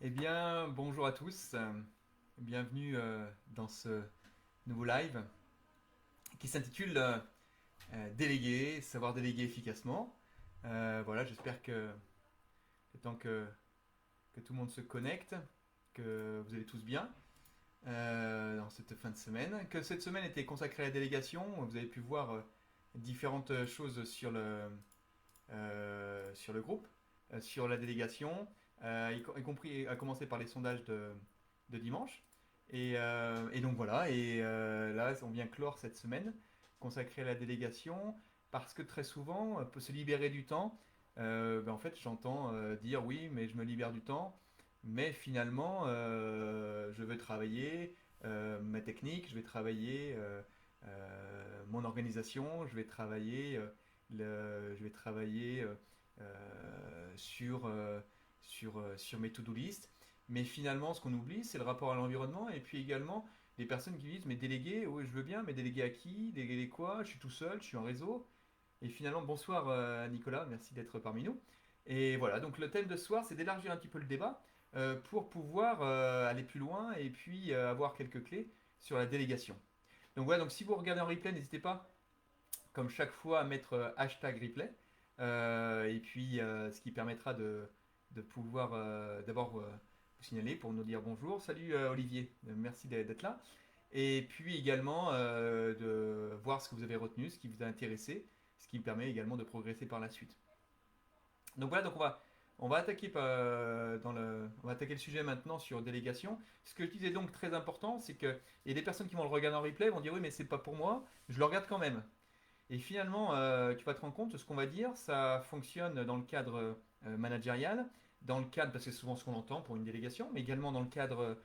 Eh bien, bonjour à tous. Bienvenue dans ce nouveau live qui s'intitule Déléguer, savoir déléguer efficacement. Voilà, j'espère que le temps que tout le monde se connecte, que vous allez tous bien dans cette fin de semaine. Que cette semaine était consacrée à la délégation. Vous avez pu voir différentes choses sur le groupe, sur la délégation, y compris à commencer par les sondages de dimanche. Et donc voilà, là on vient clore cette semaine consacrée à la délégation parce que très souvent, pour se libérer du temps, en fait j'entends dire oui, mais je me libère du temps, mais finalement je veux travailler ma technique, je vais travailler mon organisation, je vais travailler sur mes to-do list. Mais finalement, ce qu'on oublie, c'est le rapport à l'environnement et puis également les personnes qui disent mais déléguer, oui, je veux bien, mais déléguer à qui? Déléguer quoi? Je suis tout seul, je suis en réseau. Et finalement, bonsoir Nicolas, merci d'être parmi nous. Et voilà, donc le thème de ce soir, c'est d'élargir un petit peu le débat pour pouvoir aller plus loin et puis avoir quelques clés sur la délégation. Donc voilà, donc si vous regardez en replay, n'hésitez pas comme chaque fois, à mettre hashtag replay. Et puis, ce qui permettra de pouvoir d'abord vous signaler pour nous dire bonjour. Salut Olivier, merci d'être là. Et puis également de voir ce que vous avez retenu, ce qui vous a intéressé, ce qui me permet également de progresser par la suite. Donc voilà, donc on va attaquer on va attaquer le sujet maintenant sur délégation. Ce que je disais donc très important, c'est que il y a des personnes qui vont le regarder en replay, vont dire oui mais c'est pas pour moi, je le regarde quand même. Et finalement, tu vas te rendre compte, ce qu'on va dire, ça fonctionne dans le cadre managérial, dans le cadre, parce que c'est souvent ce qu'on entend pour une délégation, mais également dans le cadre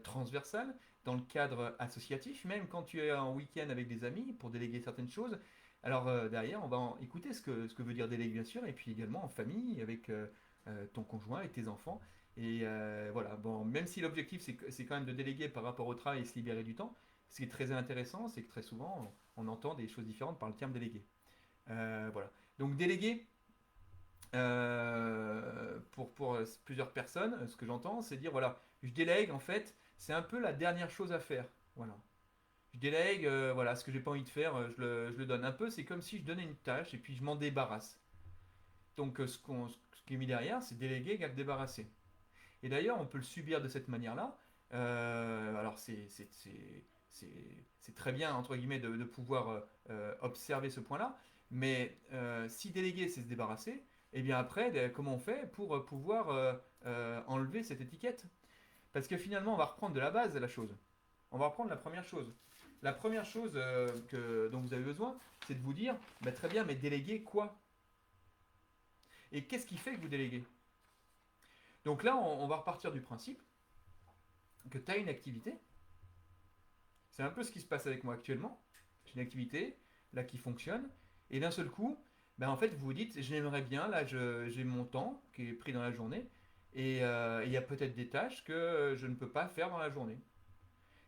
transversal, dans le cadre associatif, même quand tu es en week-end avec des amis pour déléguer certaines choses. Alors derrière, on va écouter ce que veut dire déléguer, bien sûr, et puis également en famille, avec ton conjoint, avec tes enfants. Et voilà, bon, même si l'objectif c'est quand même de déléguer par rapport au travail et se libérer du temps, ce qui est très intéressant, c'est que très souvent, on entend des choses différentes par le terme délégué. Voilà. Donc délégué, pour plusieurs personnes, ce que j'entends, c'est dire, voilà, je délègue, en fait, c'est un peu la dernière chose à faire. Voilà. Je délègue, voilà, ce que j'ai pas envie de faire, je le donne. Un peu, c'est comme si je donnais une tâche et puis je m'en débarrasse. Donc ce qui est mis derrière, c'est déléguer égale débarrasser. Et d'ailleurs, on peut le subir de cette manière-là. Alors c'est très bien, entre guillemets, de pouvoir observer ce point-là. Mais si déléguer, c'est se débarrasser, et bien après, comment on fait pour pouvoir enlever cette étiquette? Parce que finalement, on va reprendre de la base la chose. On va reprendre la première chose. La première chose dont vous avez besoin, c'est de vous dire, bah, très bien, mais déléguer quoi? Et qu'est-ce qui fait que vous déléguez? Donc là, on va repartir du principe que tu as une activité. C'est un peu ce qui se passe avec moi actuellement. J'ai une activité, là, qui fonctionne, et d'un seul coup, ben, en fait, vous vous dites, j'aimerais bien, là, j'ai mon temps qui est pris dans la journée, et il y a peut-être des tâches que je ne peux pas faire dans la journée.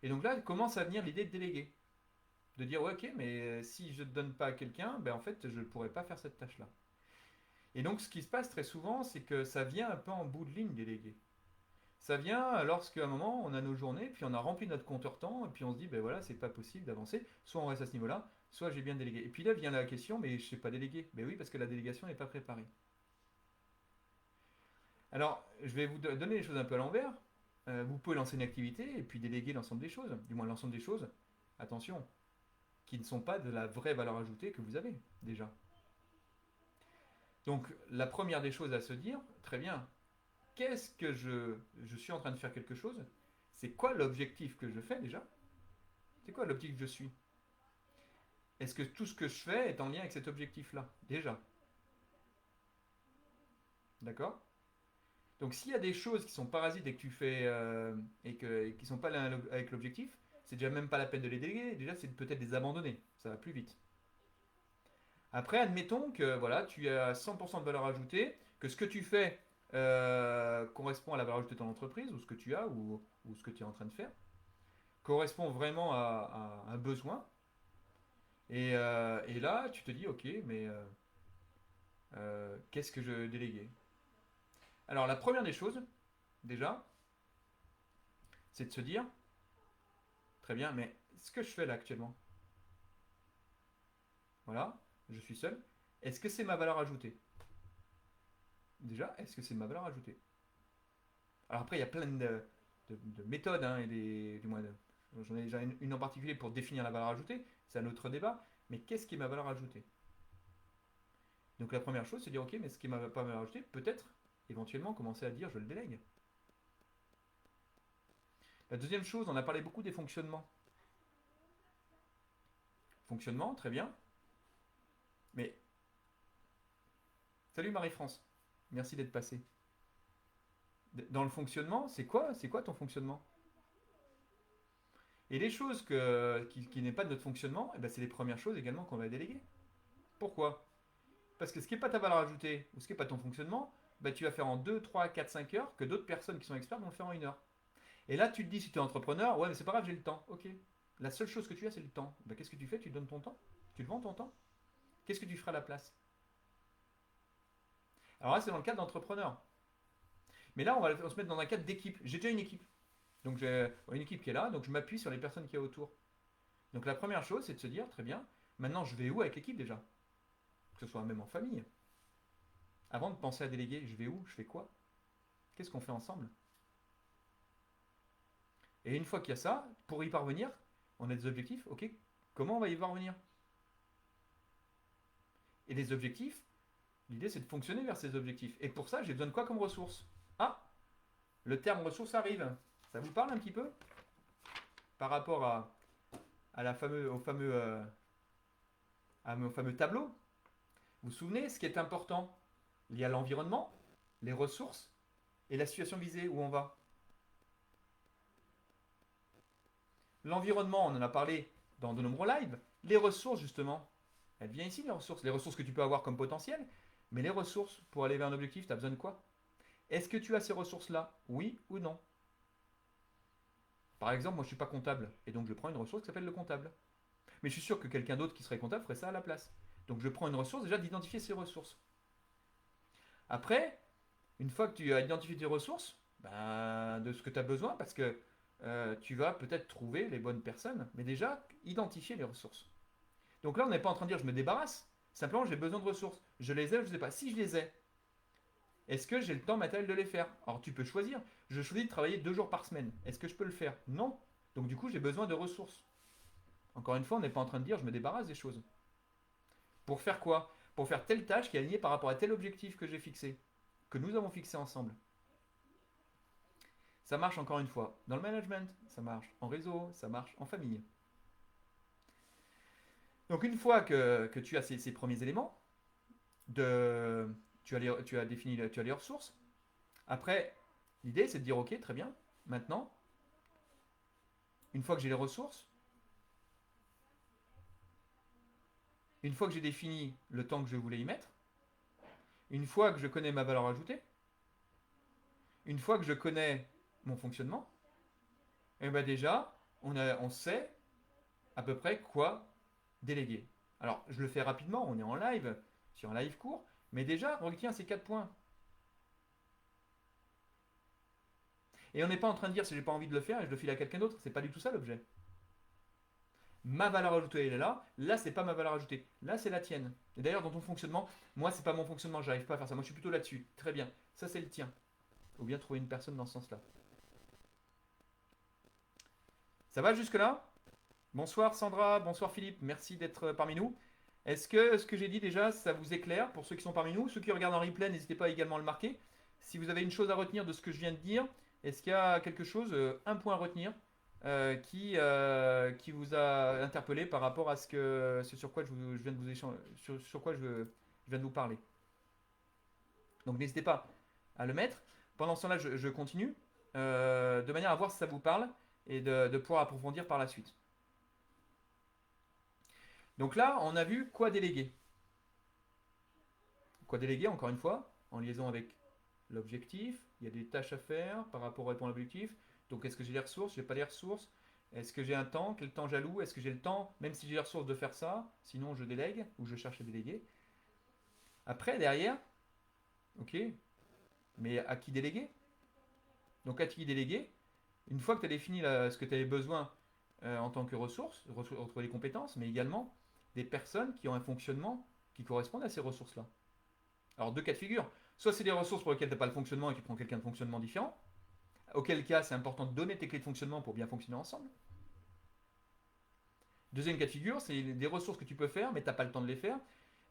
Et donc là, commence à venir l'idée de déléguer. De dire, ouais, ok, mais si je ne donne pas à quelqu'un, ben, en fait, je ne pourrais pas faire cette tâche-là. Et donc, ce qui se passe très souvent, c'est que ça vient un peu en bout de ligne déléguer. Ça vient lorsqu'à un moment, on a nos journées, puis on a rempli notre compteur temps, et puis on se dit, ben voilà, c'est pas possible d'avancer. Soit on reste à ce niveau-là, soit j'ai bien délégué. Et puis là vient la question, mais je sais pas déléguer. Ben oui, parce que la délégation n'est pas préparée. Alors, je vais vous donner les choses un peu à l'envers. Vous pouvez lancer une activité et puis déléguer l'ensemble des choses. Du moins l'ensemble des choses, attention, qui ne sont pas de la vraie valeur ajoutée que vous avez déjà. Donc, la première des choses à se dire, très bien, qu'est-ce que je suis en train de faire quelque chose? C'est quoi l'objectif que je fais déjà? C'est quoi l'objectif que je suis? Est-ce que tout ce que je fais est en lien avec cet objectif-là? Déjà. D'accord? Donc s'il y a des choses qui sont parasites et que tu fais et qui ne sont pas là avec l'objectif, c'est déjà même pas la peine de les déléguer. Déjà, c'est peut-être les abandonner. Ça va plus vite. Après, admettons que voilà, tu as 100% de valeur ajoutée, que ce que tu fais correspond à la valeur ajoutée de ton entreprise, ou ce que tu as, ou ce que tu es en train de faire, correspond vraiment à un besoin. Et là, tu te dis, ok, mais qu'est-ce que je déléguais? Alors, la première des choses, déjà, c'est de se dire, très bien, mais ce que je fais là actuellement, voilà, je suis seul, est-ce que c'est ma valeur ajoutée? Déjà, est-ce que c'est ma valeur ajoutée? Alors après, il y a plein de méthodes, hein, du moins, j'en ai déjà une en particulier pour définir la valeur ajoutée, c'est un autre débat, mais qu'est-ce qui est ma valeur ajoutée? Donc la première chose, c'est de dire, ok, mais ce qui est pas valeur ajoutée, peut-être, éventuellement, commencer à dire, je le délègue. La deuxième chose, on a parlé beaucoup des fonctionnements. Fonctionnement, très bien, mais salut Marie-France, merci d'être passée. Dans le fonctionnement, c'est quoi ton fonctionnement? Et les choses qui n'est pas de notre fonctionnement, eh ben, c'est les premières choses également qu'on va déléguer. Pourquoi? Parce que ce qui n'est pas ta valeur ajoutée ou ce qui n'est pas ton fonctionnement, bah, tu vas faire en 2, 3, 4, 5 heures que d'autres personnes qui sont experts vont le faire en 1 heure. Et là, tu te dis, si tu es entrepreneur, ouais, mais c'est pas grave, j'ai le temps. Ok. La seule chose que tu as, c'est le temps. Bah, qu'est-ce que tu fais? Tu donnes ton temps? Tu le vends ton temps? Qu'est-ce que tu feras à la place? Alors là, c'est dans le cadre d'entrepreneur. Mais là, on se met dans un cadre d'équipe. J'ai déjà une équipe. Donc j'ai une équipe qui est là, donc je m'appuie sur les personnes qui y a autour. Donc la première chose, c'est de se dire, très bien, maintenant je vais où avec l'équipe déjà? Que ce soit même en famille. Avant de penser à déléguer, je vais où? Je fais quoi? Qu'est-ce qu'on fait ensemble? Et une fois qu'il y a ça, pour y parvenir, on a des objectifs, ok? Comment on va y parvenir? Et les objectifs, l'idée c'est de fonctionner vers ces objectifs. Et pour ça, j'ai besoin de quoi comme ressources? Ah, le terme ressources arrive. Ça vous parle un petit peu? Par rapport au fameux tableau? Vous vous souvenez ce qui est important? Il y a l'environnement, les ressources et la situation visée où on va. L'environnement, on en a parlé dans de nombreux lives. Les ressources, justement, elles viennent ici, les ressources. Les ressources que tu peux avoir comme potentiel. Mais les ressources, pour aller vers un objectif, tu as besoin de quoi? Est-ce que tu as ces ressources-là? Oui ou non? Par exemple, moi je ne suis pas comptable. Et donc je prends une ressource qui s'appelle le comptable. Mais je suis sûr que quelqu'un d'autre qui serait comptable ferait ça à la place. Donc je prends une ressource déjà d'identifier ces ressources. Après, une fois que tu as identifié tes ressources, ben, de ce que tu as besoin, parce que tu vas peut-être trouver les bonnes personnes, mais déjà identifier les ressources. Donc là, on n'est pas en train de dire je me débarrasse, simplement j'ai besoin de ressources. Je les ai ou je ne sais pas. Si je les ai, est-ce que j'ai le temps matériel de les faire? Alors tu peux choisir. Je choisis de travailler 2 jours par semaine. Est-ce que je peux le faire? Non. Donc du coup, j'ai besoin de ressources. Encore une fois, on n'est pas en train de dire je me débarrasse des choses. Pour faire quoi? Pour faire telle tâche qui est alignée par rapport à tel objectif que j'ai fixé, que nous avons fixé ensemble. Ça marche encore une fois dans le management, ça marche en réseau, ça marche en famille. Donc une fois que tu as ces premiers éléments, tu as défini tu as les ressources, après l'idée c'est de dire ok très bien, maintenant, une fois que j'ai les ressources, une fois que j'ai défini le temps que je voulais y mettre, une fois que je connais ma valeur ajoutée, une fois que je connais mon fonctionnement, et bien déjà on sait à peu près quoi déléguer. Alors, je le fais rapidement, on est en live, sur un live court, mais déjà, retiens ces 4 points. Et on n'est pas en train de dire si j'ai pas envie de le faire et je le file à quelqu'un d'autre, c'est pas du tout ça l'objet. Ma valeur ajoutée elle est là c'est pas ma valeur ajoutée, là c'est la tienne. Et d'ailleurs dans ton fonctionnement, moi c'est pas mon fonctionnement, j'arrive pas à faire ça, moi je suis plutôt là-dessus. Très bien, ça c'est le tien. Ou bien trouver une personne dans ce sens-là. Ça va jusque-là? Bonsoir Sandra, bonsoir Philippe, merci d'être parmi nous. Est-ce que ce que j'ai dit déjà, ça vous éclaire pour ceux qui sont parmi nous? Ceux qui regardent en replay, n'hésitez pas également à le marquer. Si vous avez une chose à retenir de ce que je viens de dire, est-ce qu'il y a quelque chose, un point à retenir, qui vous a interpellé par rapport à ce sur quoi je viens de vous échanger, sur quoi je viens de vous parler? Donc n'hésitez pas à le mettre. Pendant ce temps-là, je continue, de manière à voir si ça vous parle et de pouvoir approfondir par la suite. Donc là, on a vu quoi déléguer. Quoi déléguer, encore une fois, en liaison avec l'objectif. Il y a des tâches à faire par rapport à répondre à l'objectif. Donc, est-ce que j'ai les ressources? Je n'ai pas les ressources. Est-ce que j'ai un temps? Quel temps j'alloue? Est-ce que j'ai le temps, même si j'ai les ressources, de faire ça? Sinon, je délègue ou je cherche à déléguer. Après, derrière, ok, mais à qui déléguer? Donc, à qui déléguer? Une fois que tu as défini ce que tu avais besoin en tant que ressources, retrouver les compétences, mais également des personnes qui ont un fonctionnement qui correspondent à ces ressources-là. Alors, deux cas de figure. Soit c'est des ressources pour lesquelles tu n'as pas le fonctionnement et tu prends quelqu'un de fonctionnement différent, auquel cas c'est important de donner tes clés de fonctionnement pour bien fonctionner ensemble. Deuxième cas de figure, c'est des ressources que tu peux faire, mais tu n'as pas le temps de les faire,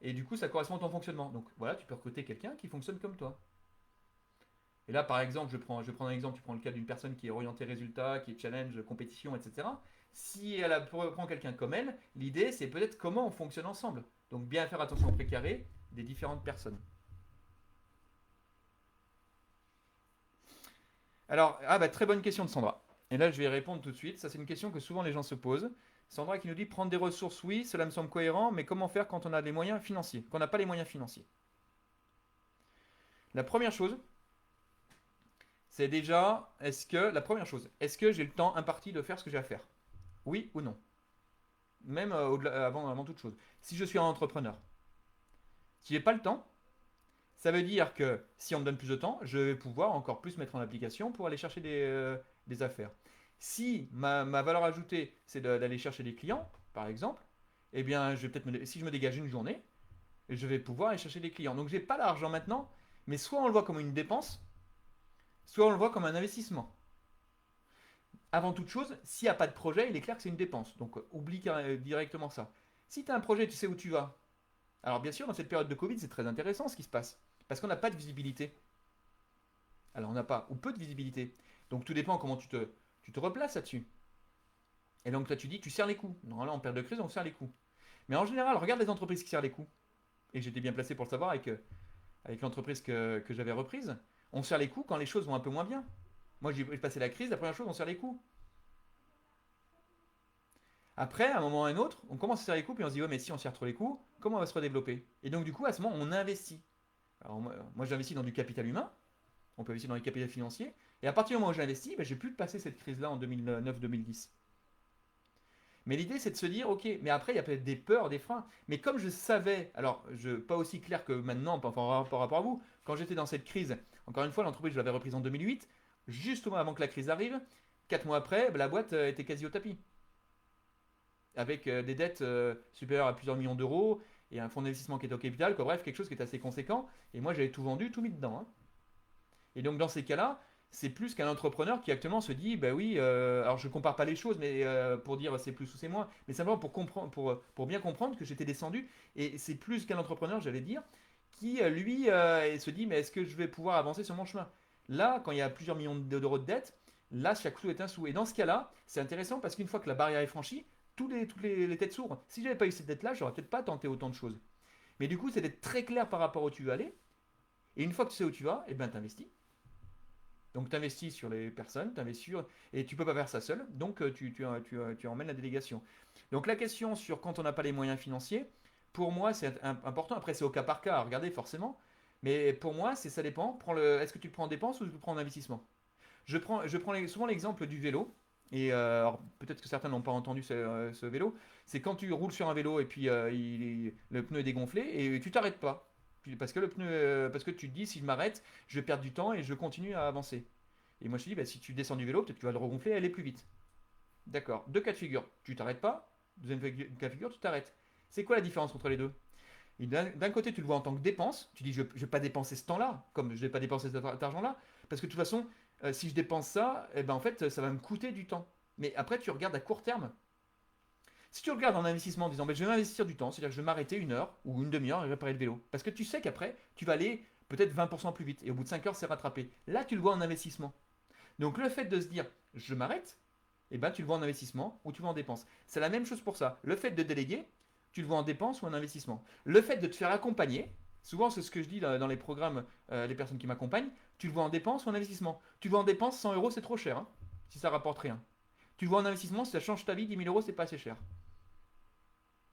et du coup ça correspond à ton fonctionnement. Donc voilà, tu peux recruter quelqu'un qui fonctionne comme toi. Et là, par exemple, je prends un exemple, tu prends le cas d'une personne qui est orientée résultat, qui est challenge, compétition, etc. Si prend quelqu'un comme elle, l'idée c'est peut-être comment on fonctionne ensemble. Donc bien faire attention au précaré des différentes personnes. Alors, très bonne question de Sandra. Et là, je vais y répondre tout de suite. Ça, c'est une question que souvent les gens se posent. Sandra qui nous dit prendre des ressources, oui, cela me semble cohérent, mais comment faire quand on a des moyens financiers, quand on n'a pas les moyens financiers? La première chose, c'est déjà, est-ce que j'ai le temps imparti de faire ce que j'ai à faire? Oui ou non? Même avant toute chose. Si je suis un entrepreneur, si j'ai pas le temps, ça veut dire que si on me donne plus de temps, je vais pouvoir encore plus mettre en application pour aller chercher des affaires. Si ma valeur ajoutée, c'est d'aller chercher des clients, par exemple, eh bien, si je me dégage une journée, je vais pouvoir aller chercher des clients. Donc, j'ai pas l'argent maintenant, mais soit on le voit comme une dépense, soit on le voit comme un investissement. Avant toute chose, s'il n'y a pas de projet, il est clair que c'est une dépense. Donc, oublie directement ça. Si tu as un projet, tu sais où tu vas. Alors, bien sûr, dans cette période de Covid, c'est très intéressant ce qui se passe. Parce qu'on n'a pas de visibilité. Alors, on n'a pas, ou peu de visibilité. Donc, tout dépend comment tu te replaces là-dessus. Et donc, toi, tu dis, tu serres les coups. Normalement, en période de crise, on serre les coups. Mais en général, regarde les entreprises qui serrent les coups. Et j'étais bien placé pour le savoir avec l'entreprise que j'avais reprise. On serre les coups quand les choses vont un peu moins bien. Moi, j'ai passé la crise, la première chose, on serre les coups. Après, à un moment ou à un autre, on commence à serrer les coups, puis on se dit, ouais, mais si on serre trop les coups, comment on va se redévelopper? Et donc, du coup, à ce moment, on investit. Alors, moi j'investis dans du capital humain, on peut investir dans les capitaux financiers, et à partir du moment où j'investis, j'ai pu passer cette crise-là en 2009-2010. Mais l'idée, c'est de se dire, ok, mais après, il y a peut-être des peurs, des freins. Mais comme je savais, alors, pas aussi clair que maintenant, par rapport à vous, quand j'étais dans cette crise, encore une fois, l'entreprise, je l'avais reprise en 2008, juste avant que la crise arrive, 4 mois après, la boîte était quasi au tapis. Avec des dettes supérieures à plusieurs millions d'euros, et un fonds d'investissement qui était au capital, quoi, bref, quelque chose qui est assez conséquent. Et moi, j'avais tout vendu, tout mis dedans, hein. Et donc, dans ces cas-là, c'est plus qu'un entrepreneur qui actuellement se dit, bah oui, alors je ne compare pas les choses, mais pour dire c'est plus ou c'est moins, mais simplement pour comprendre, pour bien comprendre que j'étais descendu, et c'est plus qu'un entrepreneur, j'allais dire, qui lui se dit, mais est-ce que je vais pouvoir avancer sur mon chemin? Là, quand il y a plusieurs millions d'euros de dettes, là, chaque sou est un sou. Et dans ce cas-là, c'est intéressant parce qu'une fois que la barrière est franchie, toutes les têtes s'ouvrent. Si j'avais pas eu cette dette-là, j'aurais peut-être pas tenté autant de choses. Mais du coup, c'est d'être très clair par rapport où tu veux aller. Et une fois que tu sais où tu vas, eh ben, t'investis. Donc tu investis sur les personnes, tu investis sur... Et tu peux pas faire ça seul, donc tu emmènes la délégation. Donc la question sur quand on n'a pas les moyens financiers, pour moi c'est important, après c'est au cas par cas à regarder forcément, mais pour moi ça dépend, est-ce que tu le prends en dépense ou tu le prends en investissement? Je prends souvent l'exemple du vélo, et alors, peut-être que certains n'ont pas entendu ce vélo, c'est quand tu roules sur un vélo et puis le pneu est dégonflé et tu t'arrêtes pas. Parce que parce que tu te dis si je m'arrête, je vais perdre du temps et je continue à avancer. Et moi je te dis, bah, si tu descends du vélo, peut-être que tu vas le regonfler et aller plus vite. D'accord. Deux cas de figure, tu t'arrêtes pas. Deuxième cas de figure, tu t'arrêtes. C'est quoi la différence entre les deux? Et d'un côté, tu le vois en tant que dépense. Tu dis, je ne vais pas dépenser ce temps-là, comme je ne vais pas dépenser cet argent-là. Parce que de toute façon, si je dépense ça, eh ben, en fait, ça va me coûter du temps. Mais après, tu regardes à court terme. Si tu regardes en investissement en disant, ben, je vais m'investir du temps, c'est-à-dire que je vais m'arrêter une heure ou une demi-heure et réparer le vélo. Parce que tu sais qu'après, tu vas aller peut-être 20% plus vite. Et au bout de 5 heures, c'est rattrapé. Là, tu le vois en investissement. Donc le fait de se dire, je m'arrête, eh ben, tu le vois en investissement ou tu le vois en dépense. C'est la même chose pour ça. Le fait de déléguer, tu le vois en dépense ou en investissement. Le fait de te faire accompagner, souvent c'est ce que je dis dans les programmes, les personnes qui m'accompagnent, tu le vois en dépense ou en investissement. Tu le vois en dépense, 100 euros c'est trop cher, hein, si ça rapporte rien. Tu le vois en investissement, si ça change ta vie, 10 000 euros c'est pas assez cher.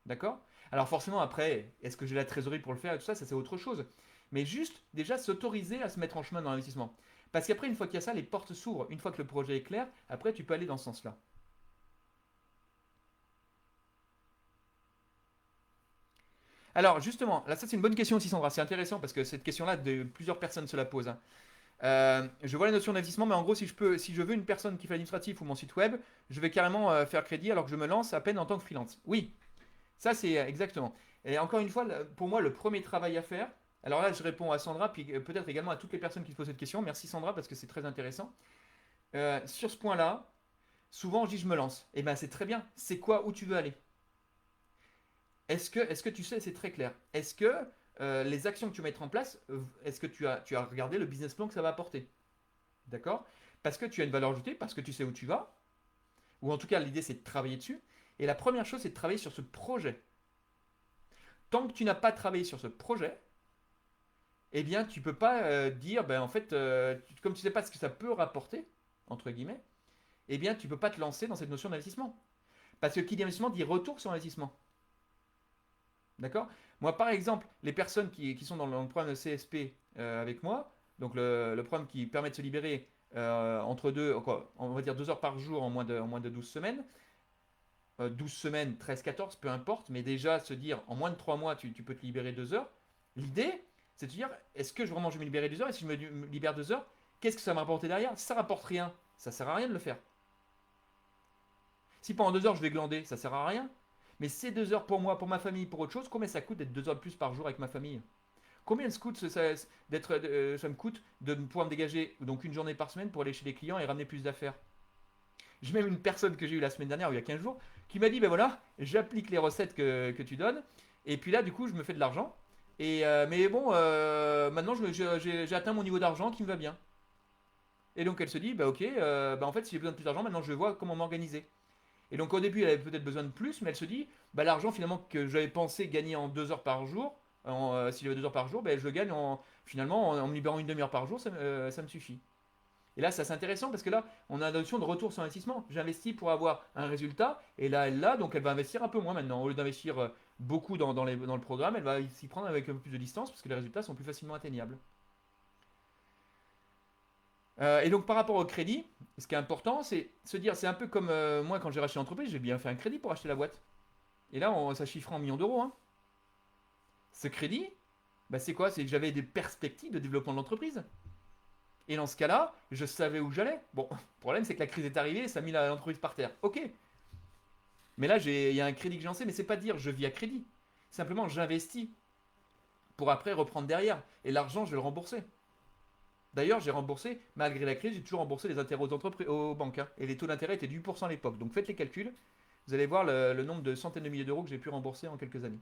D'accord? Alors forcément après, est-ce que j'ai la trésorerie pour le faire et tout ça, ça c'est autre chose. Mais juste déjà s'autoriser à se mettre en chemin dans l'investissement. Parce qu'après, une fois qu'il y a ça, les portes s'ouvrent. Une fois que le projet est clair, après tu peux aller dans ce sens-là. Alors justement, là ça c'est une bonne question aussi Sandra, c'est intéressant parce que cette question-là, plusieurs personnes se la posent, hein. Je vois la notion d'investissement, mais en gros, si je veux une personne qui fait l'administratif ou mon site web, je vais carrément faire crédit alors que je me lance à peine en tant que freelance. Oui, ça c'est exactement. Et encore une fois, pour moi, le premier travail à faire, alors là, je réponds à Sandra, puis peut-être également à toutes les personnes qui se posent cette question. Merci Sandra, parce que c'est très intéressant. Sur ce point-là, souvent, je dis je me lance. Et bien, c'est très bien. C'est quoi où tu veux aller? Est-ce que tu sais, c'est très clair. Est-ce que les actions que tu vas mettre en place, est-ce que tu as regardé le business plan que ça va apporter? D'accord? Parce que tu as une valeur ajoutée, parce que tu sais où tu vas, ou en tout cas, l'idée, c'est de travailler dessus. Et la première chose, c'est de travailler sur ce projet. Tant que tu n'as pas travaillé sur ce projet, eh bien, tu ne peux pas dire, ben, en fait, comme tu ne sais pas ce que ça peut rapporter, entre guillemets, eh bien, tu ne peux pas te lancer dans cette notion d'investissement. Parce que qui dit investissement dit retour sur investissement. D'accord? Moi, par exemple, les personnes qui sont dans le programme de CSP avec moi, donc le programme qui permet de se libérer entre deux, quoi, on va dire 2 heures par jour en moins de 12 semaines, 12 semaines, 13, 14, peu importe, mais déjà se dire en moins de 3 mois, tu peux te libérer 2 heures. L'idée, c'est de se dire, est-ce que vraiment je vais me libérer 2 heures? Et si je me libère 2 heures, qu'est-ce que ça va me rapporter derrière? Si ça rapporte rien, ça sert à rien de le faire. Si pendant 2 heures je vais glander, ça sert à rien. Mais ces 2 heures pour moi, pour ma famille, pour autre chose, combien ça coûte d'être 2 heures de plus par jour avec ma famille? Combien ça me coûte de pouvoir me dégager donc une journée par semaine pour aller chez les clients et ramener plus d'affaires? J'ai même une personne que j'ai eue la semaine dernière, ou il y a 15 jours, qui m'a dit, ben voilà, j'applique les recettes que tu donnes, et puis là, du coup, je me fais de l'argent. Mais bon, maintenant, j'ai atteint mon niveau d'argent qui me va bien. Et donc, elle se dit, bah ok, bah en fait, si j'ai besoin de plus d'argent, maintenant, je vois comment m'organiser. Et donc, au début, elle avait peut-être besoin de plus, mais elle se dit, bah l'argent, finalement, que j'avais pensé gagner en 2 heures par jour, si j'avais 2 heures par jour, ben, je le gagne finalement, en me libérant une demi-heure par jour, ça me suffit. Et là, ça c'est intéressant parce que là, on a la notion de retour sur investissement. J'investis pour avoir un résultat, et là, elle l'a, donc elle va investir un peu moins maintenant. Au lieu d'investir beaucoup dans le programme, elle va s'y prendre avec un peu plus de distance parce que les résultats sont plus facilement atteignables. Et donc par rapport au crédit, ce qui est important, c'est se dire, c'est un peu comme moi quand j'ai racheté l'entreprise, j'ai bien fait un crédit pour acheter la boîte. Et là, ça chiffre en millions d'euros, hein. Ce crédit, bah, c'est quoi? C'est que j'avais des perspectives de développement de l'entreprise. Et dans ce cas-là, je savais où j'allais. Bon, le problème, c'est que la crise est arrivée et ça a mis l'entreprise par terre. Ok. Mais là, il y a un crédit que j'en sais, mais c'est pas dire je vis à crédit. Simplement, j'investis pour après reprendre derrière. Et l'argent, je vais le rembourser. D'ailleurs, j'ai remboursé, malgré la crise, j'ai toujours remboursé les intérêts aux banques, hein. Et les taux d'intérêt étaient de 8% à l'époque. Donc faites les calculs. Vous allez voir le nombre de centaines de milliers d'euros que j'ai pu rembourser en quelques années.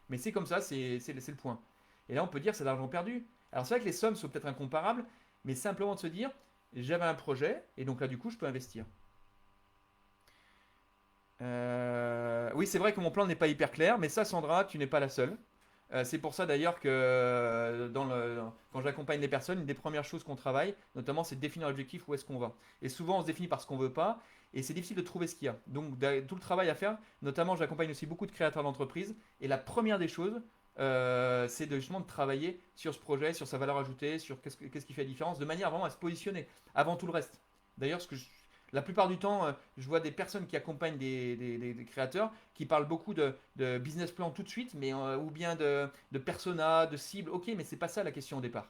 Mais c'est comme ça, c'est le point. Et là, on peut dire que c'est de l'argent perdu. Alors c'est vrai que les sommes sont peut-être incomparables, mais simplement de se dire, j'avais un projet, et donc là, du coup, je peux investir. Oui, c'est vrai que mon plan n'est pas hyper clair, mais ça, Sandra, tu n'es pas la seule. C'est pour ça d'ailleurs que quand j'accompagne les personnes, une des premières choses qu'on travaille, notamment, c'est de définir l'objectif, où est-ce qu'on va. Et souvent, on se définit par ce qu'on veut pas, et c'est difficile de trouver ce qu'il y a. Donc, tout le travail à faire, notamment, j'accompagne aussi beaucoup de créateurs d'entreprises, et la première des choses, c'est justement de travailler sur ce projet, sur sa valeur ajoutée, sur qu'est-ce qui fait la différence, de manière vraiment à se positionner avant tout le reste. D'ailleurs, la plupart du temps, je vois des personnes qui accompagnent des créateurs qui parlent beaucoup de business plan tout de suite, mais, ou bien de persona, de cible. Ok, mais c'est pas ça la question au départ.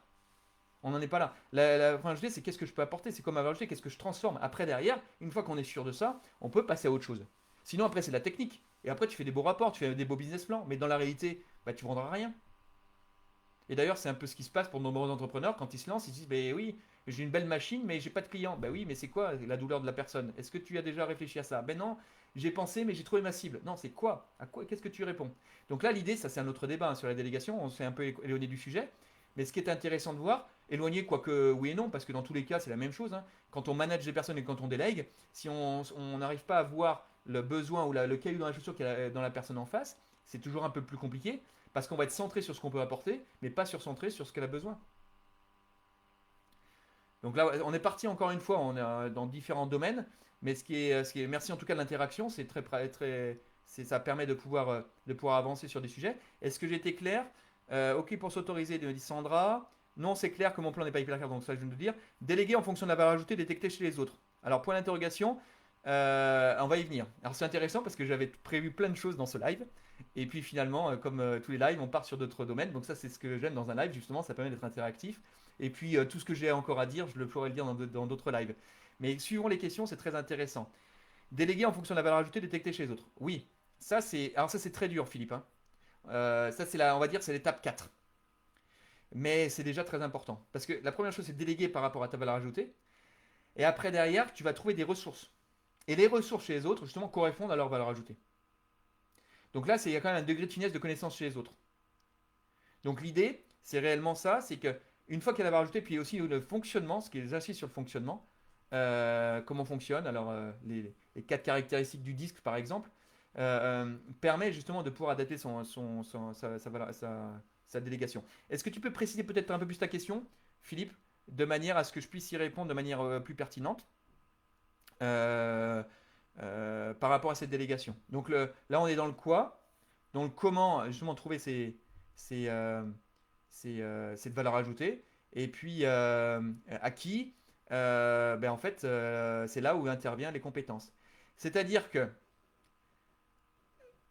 On n'en est pas là. La valeur ajoutée, c'est qu'est-ce que je peux apporter, c'est comme ma valeur ajoutée, qu'est-ce que je transforme. Après, derrière, une fois qu'on est sûr de ça, on peut passer à autre chose. Sinon, après, c'est de la technique. Et après, tu fais des beaux rapports, tu fais des beaux business plans, mais dans la réalité, bah, tu ne vendras rien. Et d'ailleurs, c'est un peu ce qui se passe pour de nombreux entrepreneurs quand ils se lancent. Ils se disent, ben oui, j'ai une belle machine, mais j'ai pas de clients. Ben oui, mais c'est quoi la douleur de la personne? Est-ce que tu as déjà réfléchi à ça? Ben non, j'ai pensé, mais j'ai trouvé ma cible. Non, c'est quoi? À quoi? Qu'est-ce que tu réponds? Donc là, l'idée, ça c'est un autre débat, hein, sur la délégation. On s'est un peu éloigné du sujet. Mais ce qui est intéressant de voir, éloigné quoique oui et non, parce que dans tous les cas, c'est la même chose, hein. Quand on manage des personnes et quand on délègue, si on n'arrive pas à voir le besoin ou le caillou dans la chaussure qu'il y a dans la personne en face, c'est toujours un peu plus compliqué. Parce qu'on va être centré sur ce qu'on peut apporter, mais pas centré sur ce qu'elle a besoin. Donc là, on est parti encore une fois, on est dans différents domaines, mais merci en tout cas de l'interaction, c'est ça permet de pouvoir avancer sur des sujets. Est-ce que j'ai été clair? Ok pour s'autoriser, dit Sandra. Non, c'est clair que mon plan n'est pas hyper clair, donc ça je viens de le dire. Déléguer en fonction de la valeur ajoutée détectée chez les autres. Alors point d'interrogation, on va y venir. Alors c'est intéressant parce que j'avais prévu plein de choses dans ce live. Et puis finalement, comme tous les lives, on part sur d'autres domaines. Donc ça, c'est ce que j'aime dans un live, justement, ça permet d'être interactif. Et puis tout ce que j'ai encore à dire, je le pourrais le dire dans d'autres lives. Mais suivant les questions, c'est très intéressant. Déléguer en fonction de la valeur ajoutée détectée chez les autres. Oui, alors ça c'est très dur, Philippe, hein. Ça c'est on va dire, c'est l'étape 4. Mais c'est déjà très important. Parce que la première chose, c'est de déléguer par rapport à ta valeur ajoutée. Et après, derrière, tu vas trouver des ressources. Et les ressources chez les autres, justement, correspondent à leur valeur ajoutée. Donc là, il y a quand même un degré de finesse de connaissance chez les autres. Donc l'idée, c'est réellement ça, c'est que une fois qu'il y a la valeur ajoutée, puis aussi le fonctionnement, ce qui est insiste sur le fonctionnement, comment fonctionne, alors les quatre caractéristiques du disque par exemple, permet justement de pouvoir adapter sa délégation. Est-ce que tu peux préciser peut-être un peu plus ta question, Philippe, de manière à ce que je puisse y répondre de manière plus pertinente euh, par rapport à cette délégation. Donc là, on est dans le quoi, dans le comment justement trouver ces, euh, cette valeur ajoutée, et puis à qui, ben en fait, c'est là où interviennent les compétences. C'est-à-dire que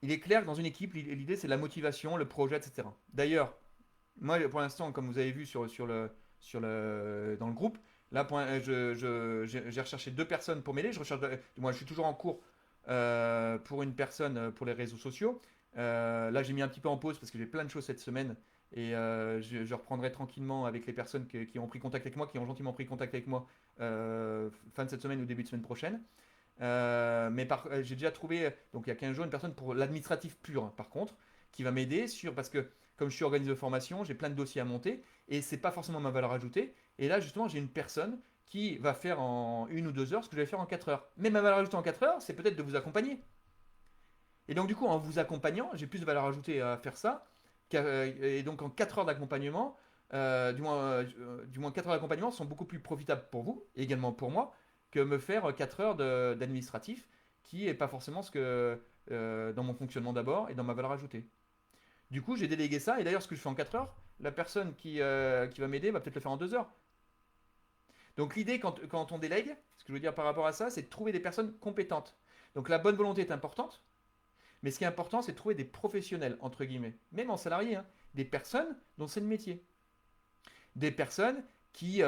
il est clair que dans une équipe, l'idée c'est la motivation, le projet, etc. D'ailleurs, moi pour l'instant, comme vous avez vu dans le groupe, là j'ai recherché deux personnes pour m'aider. Moi je suis toujours en cours pour une personne pour les réseaux sociaux. Là j'ai mis un petit peu en pause parce que j'ai plein de choses cette semaine et je reprendrai tranquillement avec les personnes qui ont pris contact avec moi, qui ont gentiment pris contact avec moi fin de cette semaine ou début de semaine prochaine. J'ai déjà trouvé, donc il y a 15 jours, une personne pour l'administratif pur, hein, par contre, qui va m'aider parce que comme je suis organisé de formation, j'ai plein de dossiers à monter et c'est pas forcément ma valeur ajoutée. Et là, justement, j'ai une personne qui va faire en 1 ou 2 heures ce que je vais faire en 4 heures. Mais ma valeur ajoutée en 4 heures, c'est peut-être de vous accompagner. Et donc, du coup, en vous accompagnant, j'ai plus de valeur ajoutée à faire ça. Et donc, en 4 heures d'accompagnement, du moins 4 heures d'accompagnement sont beaucoup plus profitables pour vous et également pour moi que me faire 4 heures d'administratif qui n'est pas forcément ce que dans mon fonctionnement d'abord et dans ma valeur ajoutée. Du coup, j'ai délégué ça et d'ailleurs, ce que je fais en 4 heures, la personne qui va m'aider va peut-être le faire en 2 heures. Donc, l'idée quand on délègue, ce que je veux dire par rapport à ça, c'est de trouver des personnes compétentes. Donc, la bonne volonté est importante, mais ce qui est important, c'est de trouver des professionnels, entre guillemets, même en salarié, hein, des personnes dont c'est le métier. Des personnes qui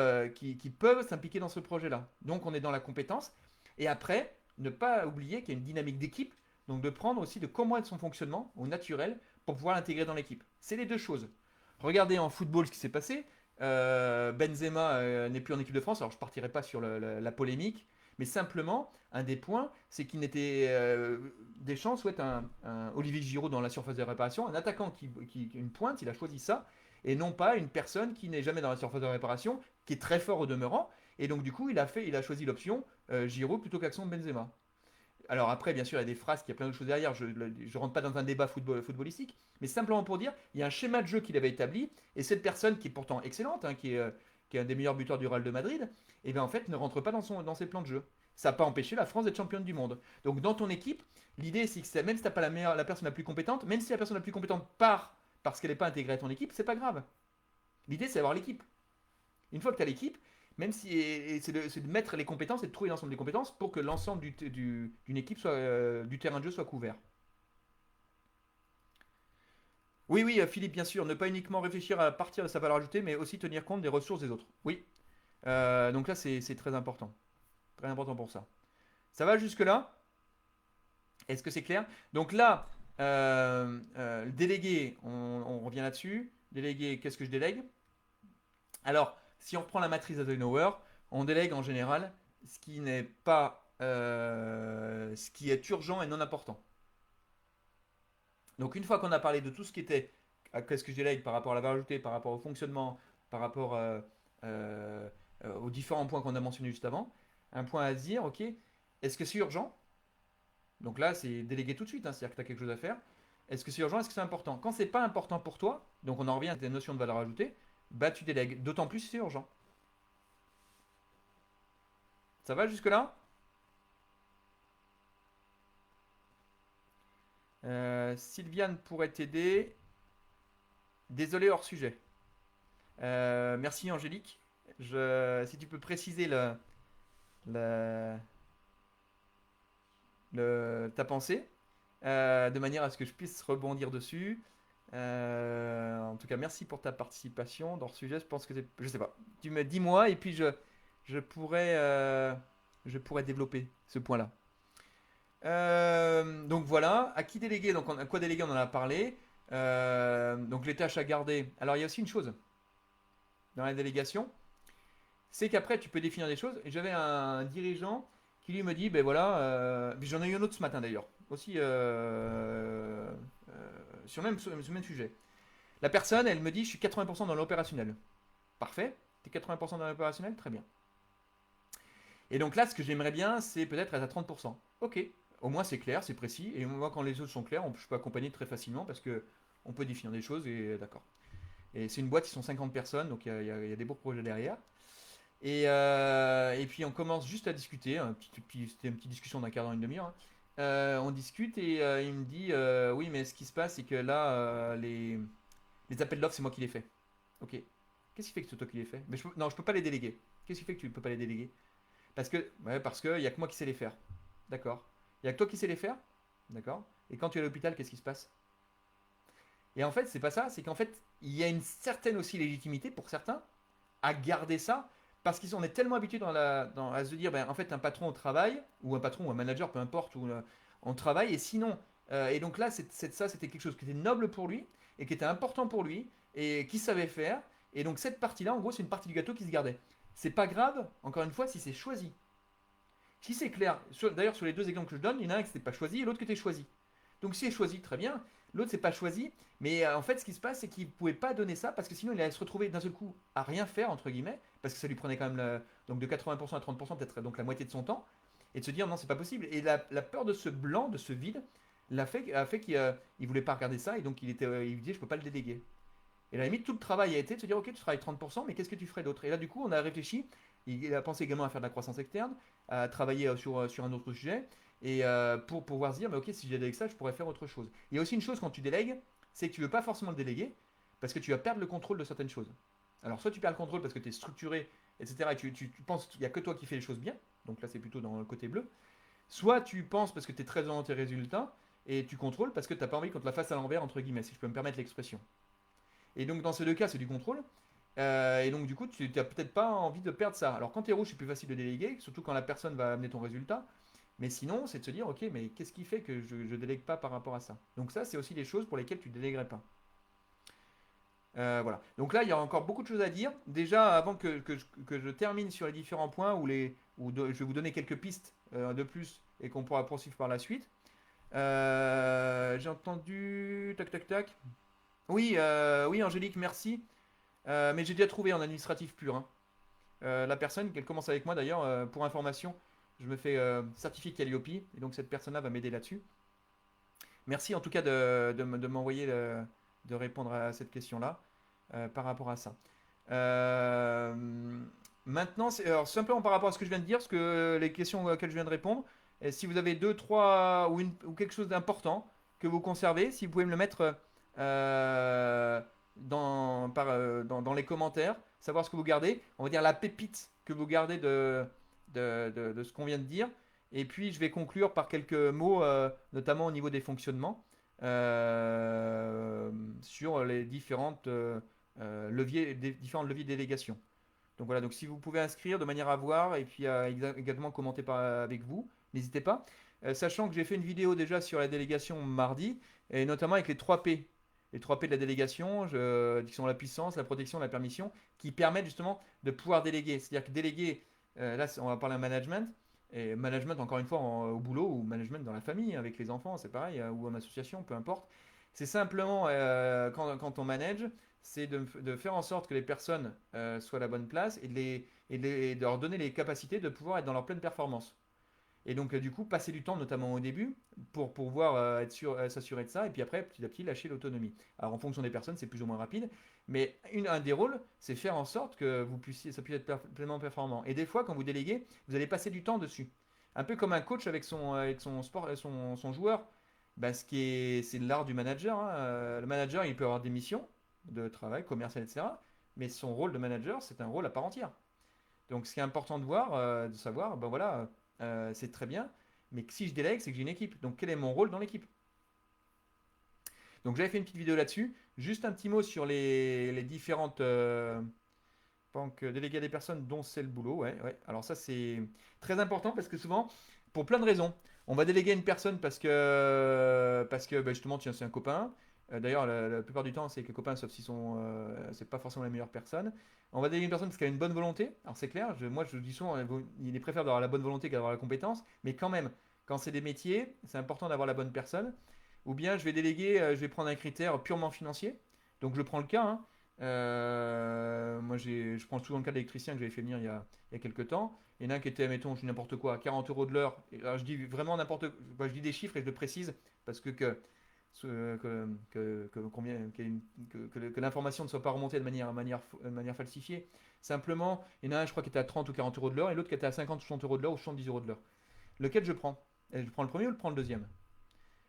peuvent s'impliquer dans ce projet-là. Donc on est dans la compétence. Et après, ne pas oublier qu'il y a une dynamique d'équipe, donc de prendre aussi de comment est son fonctionnement au naturel pour pouvoir l'intégrer dans l'équipe. C'est les deux choses. Regardez en football ce qui s'est passé. Benzema n'est plus en équipe de France. Alors je ne partirai pas sur la polémique, mais simplement, un des points, c'est qu'il n'était Deschamps souhaite un Olivier Giroud dans la surface de réparation, un attaquant une pointe, il a choisi ça, et non pas une personne qui n'est jamais dans la surface de réparation, qui est très fort au demeurant, et donc du coup il a choisi l'option Giroud plutôt qu'action Benzema. Alors après, bien sûr, il y a des phrases, il y a plein d'autres choses derrière, je ne rentre pas dans un débat footballistique, mais simplement pour dire, il y a un schéma de jeu qu'il avait établi, et cette personne qui est pourtant excellente, hein, qui est un des meilleurs buteurs du Real de Madrid, et bien en fait ne rentre pas dans ses plans de jeu. Ça n'a pas empêché la France d'être championne du monde. Donc dans ton équipe, l'idée c'est que même si tu n'as pas la personne la plus compétente, même si la personne la plus compétente part parce qu'elle n'est pas intégrée à ton équipe, c'est pas grave. L'idée c'est d'avoir l'équipe. Une fois que tu as l'équipe, même si c'est de mettre les compétences et de trouver l'ensemble des compétences pour que l'ensemble d'une équipe du terrain de jeu soit couvert. Oui, oui, Philippe, bien sûr, ne pas uniquement réfléchir à partir de sa valeur ajoutée, mais aussi tenir compte des ressources des autres. Oui. Donc là, c'est très important. Très important pour ça. Ça va jusque-là? Est-ce que c'est clair? Donc là, délégué, on revient là-dessus. Délégué, qu'est-ce que je délègue? Alors, si on reprend la matrice d'Eisenhower, on délègue en général ce qui n'est pas, ce qui est urgent et non important. Donc une fois qu'on a parlé de tout ce qui était, qu'est-ce que je délègue par rapport à la valeur ajoutée, par rapport au fonctionnement, par rapport euh, aux différents points qu'on a mentionnés juste avant, un point à se dire, ok, est-ce que c'est urgent? Donc là, c'est délégué tout de suite, hein, c'est-à-dire que tu as quelque chose à faire. Est-ce que c'est urgent? Est-ce que c'est important? Quand c'est pas important pour toi, donc on en revient à des notions de valeur ajoutée, bah tu délègues. D'autant plus si c'est urgent. Ça va jusque-là? Sylviane pourrait t'aider. Désolé hors sujet. Merci Angélique. Si tu peux préciser le- ta pensée, de manière à ce que je puisse rebondir dessus. En tout cas, merci pour ta participation dans le sujet. Je pense que c'est, je sais pas. Tu me dis-moi et puis je pourrais, je pourrais développer ce point-là. Donc voilà, à qui déléguer? Donc à quoi déléguer? On en a parlé. Donc les tâches à garder. Alors il y a aussi une chose dans la délégation, c'est qu'après tu peux définir des choses. Et j'avais un dirigeant qui lui me dit, ben voilà, puis j'en ai eu un autre ce matin d'ailleurs, aussi sur le même sujet. La personne, elle me dit, je suis 80% dans l'opérationnel. Parfait, t'es 80% dans l'opérationnel, très bien. Et donc là, ce que j'aimerais bien, c'est peut-être être à 30%. Ok, au moins c'est clair, c'est précis. Et moi, quand les autres sont clairs, je peux accompagner très facilement parce que on peut définir des choses et d'accord. Et c'est une boîte, ils sont 50 personnes, donc il y a des beaux projets derrière. Et puis on commence juste à discuter, c'était une petite discussion d'un quart d'heure, une demi-heure, hein. On discute et il me dit oui, mais ce qui se passe, c'est que là, les appels d'offres, c'est moi qui les fais. Ok. Qu'est-ce qui fait que c'est toi qui les fais? Mais non, je peux pas les déléguer. Qu'est-ce qui fait que tu peux pas les déléguer? Parce que il y a que moi qui sais les faire. D'accord. Il y a que toi qui sais les faire. D'accord. Et quand tu es à l'hôpital, qu'est-ce qui se passe? Et en fait, c'est pas ça. C'est qu'en fait, il y a une certaine aussi légitimité pour certains à garder ça parce qu'ils on est tellement habitués à se dire, ben, en fait, un patron au travail ou un patron ou un manager, peu importe, on travaille et sinon, et donc là, ça, c'était quelque chose qui était noble pour lui et qui était important pour lui et qui savait faire. Et donc cette partie-là, en gros, c'est une partie du gâteau qui se gardait. C'est pas grave, encore une fois, si c'est choisi. Si c'est clair, d'ailleurs sur les deux exemples que je donne, il y en a un qui n'était pas choisi et l'autre qui était choisi. Donc si c'est choisi, très bien. L'autre c'est pas choisi, mais en fait ce qui se passe c'est qu'il ne pouvait pas donner ça parce que sinon il allait se retrouver d'un seul coup à rien faire entre guillemets parce que ça lui prenait quand même donc de 80% à 30% peut-être donc la moitié de son temps et de se dire non c'est pas possible et la peur de ce blanc, de ce vide a fait qu'il ne voulait pas regarder ça et donc il disait je peux pas le déléguer. Et à la limite, tout le travail a été de se dire, ok, tu travailles 30%, mais qu'est-ce que tu ferais d'autre? Et là, du coup, on a réfléchi, il a pensé également à faire de la croissance externe, à travailler sur un autre sujet, et pour pouvoir se dire, mais ok, si je délègue ça, je pourrais faire autre chose. Il y a aussi une chose quand tu délègues, c'est que tu ne veux pas forcément le déléguer, parce que tu vas perdre le contrôle de certaines choses. Alors, soit tu perds le contrôle parce que tu es structuré, etc., et tu penses qu'il n'y a que toi qui fais les choses bien, donc là, c'est plutôt dans le côté bleu, soit tu penses parce que tu es très dans tes résultats, et tu contrôles parce que tu n'as pas envie qu'on te la fasse à l'envers, entre guillemets, si je peux me permettre l'expression. Et donc dans ces deux cas, c'est du contrôle. Et donc du coup, tu n'as peut-être pas envie de perdre ça. Alors quand tu es rouge, c'est plus facile de déléguer, surtout quand la personne va amener ton résultat. Mais sinon, c'est de se dire, ok, mais qu'est-ce qui fait que je ne délègue pas par rapport à ça? Donc ça, c'est aussi des choses pour lesquelles tu ne déléguerais pas. Voilà. Donc là, il y a encore beaucoup de choses à dire. Déjà, avant que je termine sur les différents points, je vais vous donner quelques pistes de plus et qu'on pourra poursuivre par la suite. J'ai entendu... Tac, tac, tac. Oui, oui, Angélique, merci. Mais j'ai déjà trouvé en administratif pur, hein. La personne, qu'elle commence avec moi d'ailleurs, pour information, je me fais certifier Calliope, et donc cette personne-là va m'aider là-dessus. Merci en tout cas de m'envoyer, de répondre à cette question-là par rapport à ça. Euh, Maintenant, alors, simplement par rapport à ce que je viens de dire, les questions auxquelles je viens de répondre, et si vous avez deux, trois ou quelque chose d'important que vous conservez, si vous pouvez me le mettre dans les commentaires, savoir ce que vous gardez, on va dire la pépite que vous gardez de ce qu'on vient de dire. Et puis je vais conclure par quelques mots, notamment au niveau des fonctionnements, sur les différents leviers de délégation. Donc voilà, donc si vous pouvez inscrire de manière à voir et puis à également commenter avec vous, n'hésitez pas. Sachant que j'ai fait une vidéo déjà sur la délégation mardi, et notamment avec les 3 P. Les 3 P de la délégation, qui sont la puissance, la protection, la permission, qui permettent justement de pouvoir déléguer. C'est-à-dire que déléguer, là on va parler de management, et management encore une fois au boulot, ou management dans la famille, avec les enfants, c'est pareil, ou en association, peu importe. C'est simplement quand on manage, c'est de faire en sorte que les personnes soient à la bonne place et de leur donner les capacités de pouvoir être dans leur pleine performance. Et donc, du coup, passer du temps, notamment au début, pour pouvoir s'assurer de ça, et puis après, petit à petit, lâcher l'autonomie. Alors, en fonction des personnes, c'est plus ou moins rapide, mais un des rôles, c'est faire en sorte que ça puisse être pleinement performant. Et des fois, quand vous déléguez, vous allez passer du temps dessus. Un peu comme un coach avec son sport, son joueur. Ben, c'est l'art du manager, hein. Le manager, il peut avoir des missions de travail, commercial, etc. Mais son rôle de manager, c'est un rôle à part entière. Donc, ce qui est important de voir, de savoir, ben voilà, c'est très bien. Mais si je délègue, c'est que j'ai une équipe. Donc, quel est mon rôle dans l'équipe? Donc j'avais fait une petite vidéo là-dessus. Juste un petit mot sur les différentes banques déléguées à des personnes dont c'est le boulot. Ouais, ouais. Alors ça c'est très important parce que souvent, pour plein de raisons, on va déléguer à une personne parce que bah, justement tiens c'est un copain. D'ailleurs la plupart du temps c'est que les copains sauf s'ils sont c'est pas forcément la meilleure personne. On va déléguer une personne parce qu'elle a une bonne volonté. Alors c'est clair, moi je dis souvent il est préférable d'avoir la bonne volonté qu'avoir la compétence, mais quand même quand c'est des métiers, c'est important d'avoir la bonne personne. Ou bien je vais déléguer, je vais prendre un critère purement financier. Donc je prends le cas, hein. Moi je prends souvent le cas d'électricien que j'avais fait venir il y a quelques temps. Il y en a un qui était, mettons, je dis n'importe quoi, à 40 euros de l'heure. Alors je dis vraiment n'importe quoi, bah, je dis des chiffres et je le précise parce que l'information ne soit pas remontée de manière falsifiée. Simplement, il y en a un, je crois, qui était à 30 ou 40 euros de l'heure et l'autre qui était à 50 ou 60 euros de l'heure ou 70 euros de l'heure. Lequel je prends? Je prends le premier ou je prends le deuxième?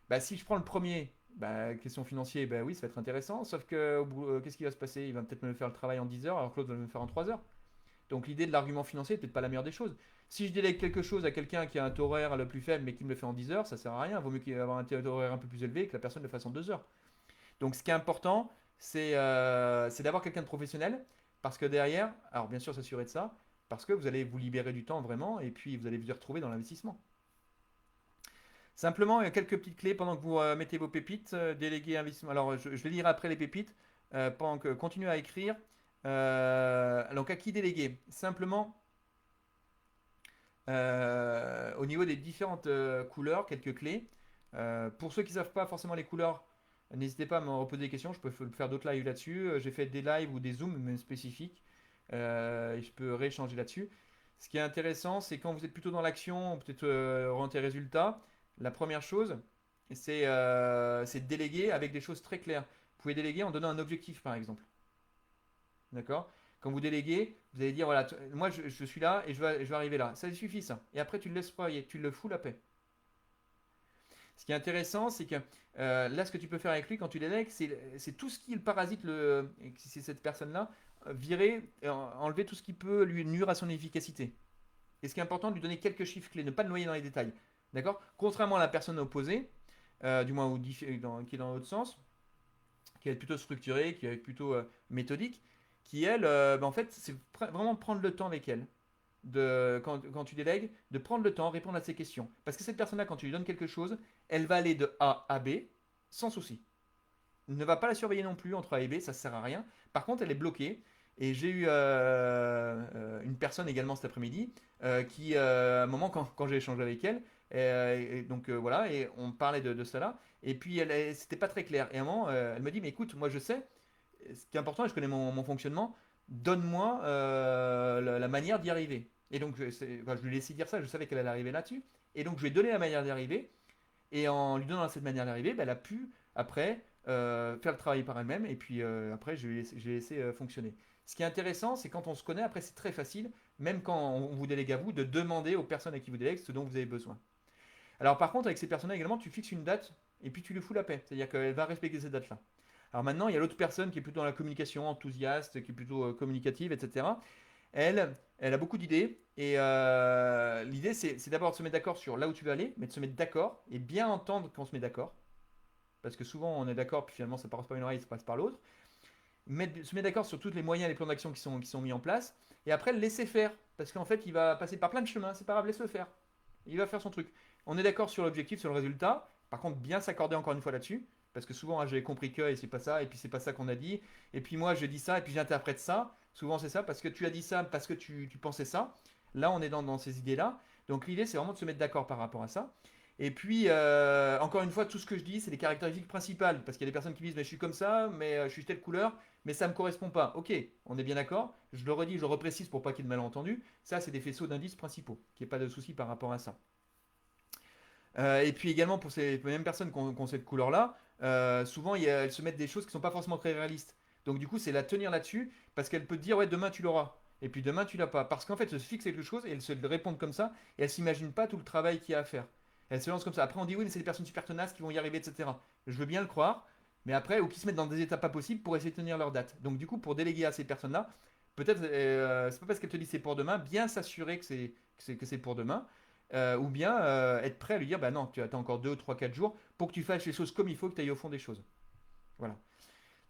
Bah, si je prends le premier, bah, question financière, bah oui, ça va être intéressant. Sauf que, qu'est-ce qui va se passer? Il va peut-être me faire le travail en 10 heures, alors que l'autre va me le faire en 3 heures. Donc l'idée de l'argument financier n'est peut-être pas la meilleure des choses. Si je délègue quelque chose à quelqu'un qui a un taux horaire le plus faible mais qui me le fait en 10 heures, ça sert à rien. Vaut mieux qu'il ait avoir un taux horaire un peu plus élevé et que la personne le fasse en 2 heures. Donc ce qui est important, c'est d'avoir quelqu'un de professionnel parce que derrière, alors bien sûr s'assurer de ça, parce que vous allez vous libérer du temps vraiment et puis vous allez vous y retrouver dans l'investissement. Simplement, il y a quelques petites clés pendant que vous mettez vos pépites, déléguer investissement. Alors, je vais lire après les pépites, pendant que continuez à écrire. Donc, à qui déléguer? Simplement, au niveau des différentes couleurs, quelques clés. Pour ceux qui ne savent pas forcément les couleurs, n'hésitez pas à me reposer des questions. Je peux faire d'autres lives là-dessus. J'ai fait des lives ou des zooms même spécifiques. Et je peux rééchanger là-dessus. Ce qui est intéressant, c'est quand vous êtes plutôt dans l'action, peut-être orienté résultat. La première chose, c'est de déléguer avec des choses très claires. Vous pouvez déléguer en donnant un objectif, par exemple. D'accord? Quand vous déléguez, vous allez dire, voilà, moi je suis là et je vais arriver là. Ça suffit, ça. Et après, tu le laisses travailler, tu le fous la paix. Ce qui est intéressant, c'est que là, ce que tu peux faire avec lui quand tu délègues, c'est tout ce qui le parasite, c'est cette personne-là, virer, enlever tout ce qui peut lui nuire à son efficacité. Et ce qui est important, de lui donner quelques chiffres clés, ne pas le noyer dans les détails. D'accord? Contrairement à la personne opposée, du moins qui est dans l'autre sens, qui est plutôt structurée, qui est plutôt méthodique, qui elle, bah, en fait, c'est vraiment prendre le temps avec elle. Quand tu délègues, de prendre le temps, répondre à ses questions. Parce que cette personne-là, quand tu lui donnes quelque chose, elle va aller de A à B sans souci. Ne va pas la surveiller non plus entre A et B, ça ne sert à rien. Par contre, elle est bloquée. Et j'ai eu une personne également cet après-midi qui, à un moment, quand j'ai échangé avec elle, et donc voilà, et on parlait de cela, et puis c'était pas très clair. Et à un moment, elle me dit, mais écoute, moi je sais, ce qui est important, et je connais mon fonctionnement, donne-moi la manière d'y arriver. Et donc, enfin, je lui ai laissé dire ça, je savais qu'elle allait arriver là-dessus. Et donc, je lui ai donné la manière d'y arriver. Et en lui donnant cette manière d'arriver, bah, elle a pu, après, faire le travail par elle-même. Et puis, après, je l'ai laissé fonctionner. Ce qui est intéressant, c'est quand on se connaît, après, c'est très facile, même quand on vous délègue à vous, de demander aux personnes à qui vous délègue ce dont vous avez besoin. Alors, par contre, avec ces personnes-là également, tu fixes une date et puis tu lui fous la paix. C'est-à-dire qu'elle va respecter cette date-là. Alors maintenant, il y a l'autre personne qui est plutôt dans la communication enthousiaste, qui est plutôt communicative, etc. Elle a beaucoup d'idées. Et l'idée, c'est d'abord de se mettre d'accord sur là où tu veux aller, mais de se mettre d'accord et bien entendre qu'on se met d'accord. Parce que souvent, on est d'accord, puis finalement, ça passe par une oreille, ça passe par l'autre. Se mettre d'accord sur tous les moyens et les plans d'action qui sont mis en place. Et après, le laisser faire. Parce qu'en fait, il va passer par plein de chemins. C'est pas grave, laisse-le faire. Il va faire son truc. On est d'accord sur l'objectif, sur le résultat. Par contre, bien s'accorder encore une fois là-dessus. Parce que souvent, j'ai compris que, et c'est pas ça, et puis c'est pas ça qu'on a dit. Et puis moi, je dis ça, et puis j'interprète ça. Souvent, c'est ça, parce que tu as dit ça, parce que tu pensais ça. Là, on est dans ces idées-là. Donc l'idée, c'est vraiment de se mettre d'accord par rapport à ça. Et puis, encore une fois, tout ce que je dis, c'est les caractéristiques principales. Parce qu'il y a des personnes qui me disent, mais je suis comme ça, mais je suis telle couleur, mais ça ne me correspond pas. Ok, on est bien d'accord. Je le redis, je le reprécise pour pas qu'il y ait de malentendus. Ça, c'est des faisceaux d'indices principaux. Qu'il n'y ait pas de souci par rapport à ça. Et puis également, pour ces mêmes personnes qui ont cette couleur-là, souvent, elles se mettent des choses qui ne sont pas forcément très réalistes. Donc du coup, c'est la tenir là-dessus, parce qu'elle peut te dire, ouais, demain tu l'auras. Et puis demain tu l'as pas. Parce qu'en fait, elle se fixe quelque chose et elle se répond comme ça, et elle s'imagine pas tout le travail qu'il y a à faire. Elle se lance comme ça. Après, on dit, oui, mais c'est des personnes super tenaces qui vont y arriver, etc. Je veux bien le croire, mais après, ou qui se mettent dans des étapes pas possibles pour essayer de tenir leur date. Donc du coup, pour déléguer à ces personnes-là, peut-être, c'est pas parce qu'elle te dit c'est pour demain, bien s'assurer que c'est pour demain. Ou bien être prêt à lui dire, bah non, tu attends encore 2, 3, 4 jours pour que tu fasses les choses comme il faut, que tu ailles au fond des choses. Voilà.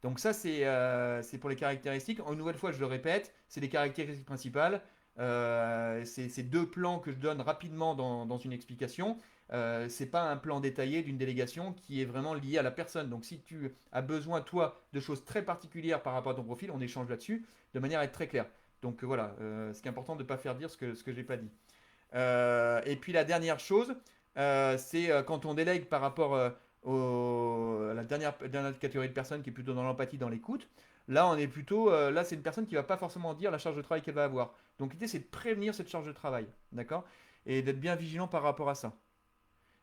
Donc ça, c'est pour les caractéristiques. Une nouvelle fois, je le répète, c'est les caractéristiques principales. C'est ces deux plans que je donne rapidement dans une explication. C'est pas un plan détaillé d'une délégation qui est vraiment lié à la personne. Donc si tu as besoin, toi, de choses très particulières par rapport à ton profil, on échange là-dessus de manière à être très clair. Donc voilà, ce qui est important de ne pas faire dire ce que j'ai pas dit. Et puis la dernière chose, c'est quand on délègue par rapport à la dernière catégorie de personnes qui est plutôt dans l'empathie, dans l'écoute. Là, on est plutôt, là, c'est une personne qui va pas forcément dire la charge de travail qu'elle va avoir. Donc l'idée, c'est de prévenir cette charge de travail, d'accord? Et d'être bien vigilant par rapport à ça.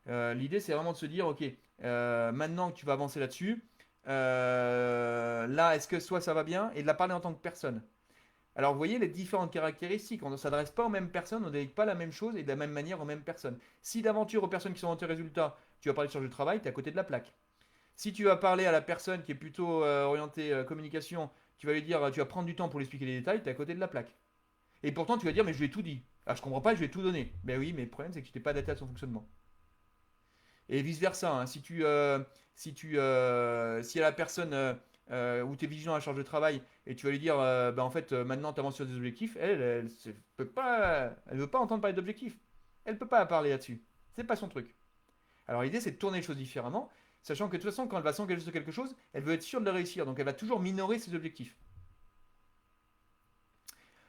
L'idée, c'est vraiment de se dire, ok, maintenant que tu vas avancer là-dessus, là, est-ce que soit ça va bien? Et de la parler en tant que personne. Alors, vous voyez les différentes caractéristiques. On ne s'adresse pas aux mêmes personnes, on ne délègue pas la même chose et de la même manière aux mêmes personnes. Si d'aventure aux personnes qui sont dans tes résultats, tu vas parler de charge de travail, tu es à côté de la plaque. Si tu vas parler à la personne qui est plutôt orientée communication, tu vas lui dire, tu vas prendre du temps pour lui expliquer les détails, tu es à côté de la plaque. Et pourtant, tu vas dire, mais je lui ai tout dit. Ah, je comprends pas, je lui ai tout donné. Ben oui, mais le problème, c'est que tu t'es pas adapté à son fonctionnement. Et vice-versa, hein. Si à la personne où tu es vigilant à la charge de travail et tu vas lui dire, bah, en fait, maintenant tu avances sur des objectifs, elle veut pas entendre parler d'objectifs. Elle peut pas parler là-dessus. C'est pas son truc. Alors l'idée, c'est de tourner les choses différemment, sachant que de toute façon, quand elle va s'engager sur quelque chose, elle veut être sûre de le réussir. Donc elle va toujours minorer ses objectifs.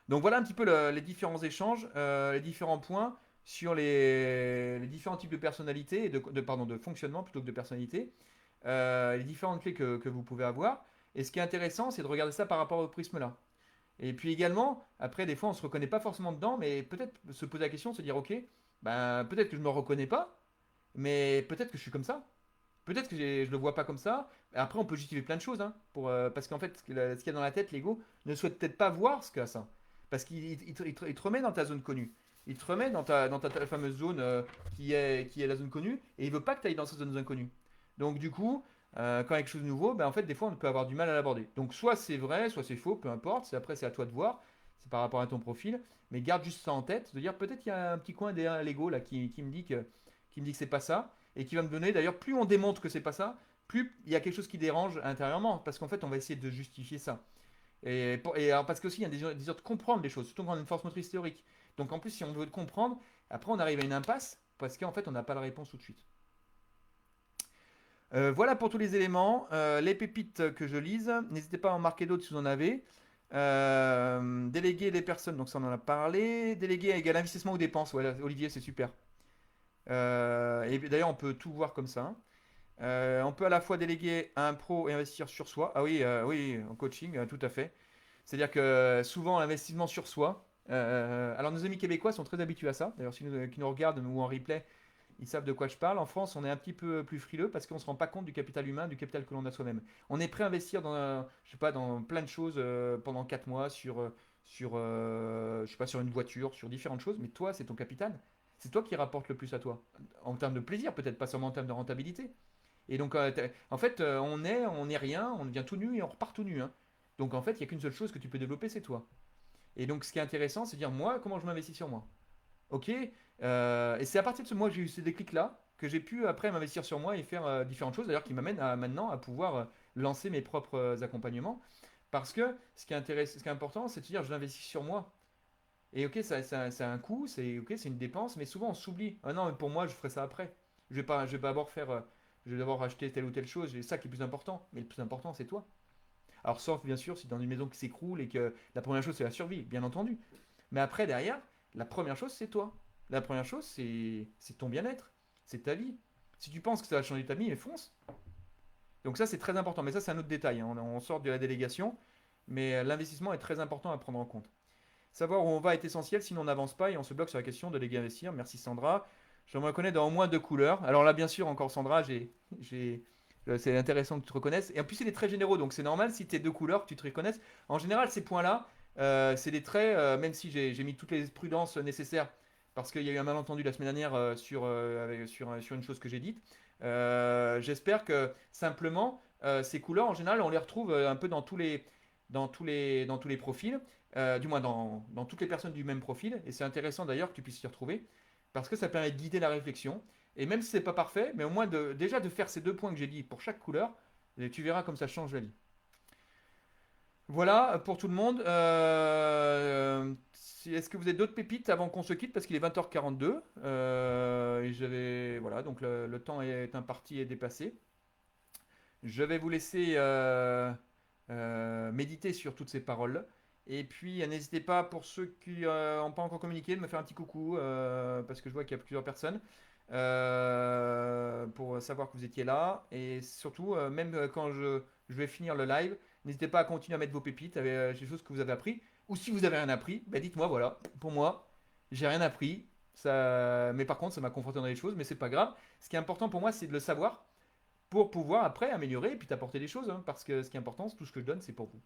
Donc voilà un petit peu les différents échanges, les différents points sur les différents types de personnalité, pardon, de fonctionnement plutôt que de personnalité, les différentes clés que vous pouvez avoir. Et ce qui est intéressant, c'est de regarder ça par rapport au prisme-là. Et puis également, après, des fois, on ne se reconnaît pas forcément dedans, mais peut-être se poser la question, se dire, ok, ben, peut-être que je ne me reconnais pas, mais peut-être que je suis comme ça. Peut-être que je ne le vois pas comme ça. Après, on peut justifier plein de choses, hein, parce qu'en fait, ce qu'il y a dans la tête, l'ego, ne souhaite peut-être pas voir ce qu'il y a ça. Parce qu'il te remet dans ta zone connue. Il te remet dans ta fameuse zone qui est la zone connue, et il veut pas que tu ailles dans cette zone inconnue. Donc du coup, quand il y a quelque chose de nouveau, ben, en fait, des fois, on peut avoir du mal à l'aborder. Donc soit c'est vrai, soit c'est faux, peu importe. Après, c'est à toi de voir. C'est par rapport à ton profil. Mais garde juste ça en tête, de dire peut-être qu'il y a un petit coin derrière l'ego là qui me dit que c'est pas ça et qui va me donner. D'ailleurs, plus on démontre que c'est pas ça, plus il y a quelque chose qui dérange intérieurement, parce qu'en fait, on va essayer de justifier ça. Et alors, parce qu'aussi, il y a des désir de comprendre les choses, surtout quand on a une force motrice théorique. Donc en plus, si on veut comprendre, après, on arrive à une impasse, parce qu'en fait, on n'a pas la réponse tout de suite. Voilà pour tous les éléments. Les pépites que je lise, n'hésitez pas à en marquer d'autres si vous en avez. Déléguer les personnes, donc ça on en a parlé. Déléguer égale investissement ou dépenses. Voilà, Olivier, c'est super. Et d'ailleurs, on peut tout voir comme ça, hein. On peut à la fois déléguer à un pro et investir sur soi. Ah oui, oui, en coaching, tout à fait. C'est-à-dire que souvent, l'investissement sur soi. Alors, nos amis québécois sont très habitués à ça. D'ailleurs, qui nous regardent ou en replay, ils savent de quoi je parle. En France, on est un petit peu plus frileux parce qu'on ne se rend pas compte du capital humain, du capital que l'on a soi-même. On est prêt à investir je sais pas, dans plein de choses pendant 4 mois je sais pas, sur une voiture, sur différentes choses. Mais toi, c'est ton capital. C'est toi qui rapporte le plus à toi. En termes de plaisir, peut-être pas seulement en termes de rentabilité. Et donc, en fait, on est rien, on devient tout nu et on repart tout nu, hein. Donc, en fait, il n'y a qu'une seule chose que tu peux développer, c'est toi. Et donc, ce qui est intéressant, c'est de dire, moi, comment je m'investis sur moi. Ok. Et c'est à partir de ce mois que j'ai eu ces déclics-là que j'ai pu après m'investir sur moi et faire différentes choses, d'ailleurs, qui m'amènent maintenant à pouvoir lancer mes propres accompagnements. Parce que ce qui est important, c'est de dire, je l'investis sur moi. Et ok, ça a un coût, c'est une dépense, mais souvent on s'oublie. Ah non, mais pour moi, je ferai ça après. Je vais pas d'abord je vais d'abord acheter telle ou telle chose. C'est ça qui est plus important. Mais le plus important, c'est toi. Alors, sauf bien sûr si dans une maison qui s'écroule et que la première chose c'est la survie, bien entendu. Mais après, derrière, la première chose c'est toi. La première chose c'est ton bien-être, c'est ta vie. Si tu penses que ça va changer ta vie, mais fonce. Donc ça c'est très important. Mais ça c'est un autre détail, hein. On sort de la délégation, mais l'investissement est très important à prendre en compte. Savoir où on va est essentiel, sinon on n'avance pas et on se bloque sur la question de léguer investir. Merci Sandra. Je me reconnais dans au moins deux couleurs. Alors là, bien sûr, encore Sandra, c'est intéressant que tu te reconnaisses. Et en plus, il est très généreux, donc c'est normal si tu es deux couleurs que tu te reconnaisses. En général, ces points-là, c'est des traits, même si j'ai mis toutes les prudences nécessaires, parce qu'il y a eu un malentendu la semaine dernière sur une chose que j'ai dite. J'espère que simplement, ces couleurs, en général, on les retrouve un peu dans tous les profils. Du moins dans toutes les personnes du même profil. Et c'est intéressant d'ailleurs que tu puisses s'y retrouver, parce que ça permet de guider la réflexion. Et même si c'est pas parfait, mais au moins déjà de faire ces deux points que j'ai dit pour chaque couleur, Et tu verras comme ça change la vie. Voilà pour tout le monde. Est-ce que vous avez d'autres pépites avant qu'on se quitte? Parce qu'il est 20h42. Et j'avais. Voilà, donc le temps est imparti et dépassé. Je vais vous laisser méditer sur toutes ces paroles. Et puis, n'hésitez pas, pour ceux qui n'ont pas encore communiqué, de me faire un petit coucou, parce que je vois qu'il y a plusieurs personnes, pour savoir que vous étiez là. Et surtout, même quand je vais finir le live, n'hésitez pas à continuer à mettre vos pépites avec des choses que vous avez appris. Ou si vous avez rien appris, bah dites-moi, voilà. Pour moi, j'ai rien appris. Ça... Mais par contre, ça m'a confronté dans les choses, mais c'est pas grave. Ce qui est important pour moi, c'est de le savoir pour pouvoir après améliorer et puis t'apporter des choses, hein, parce que ce qui est important, c'est tout ce que je donne, c'est pour vous.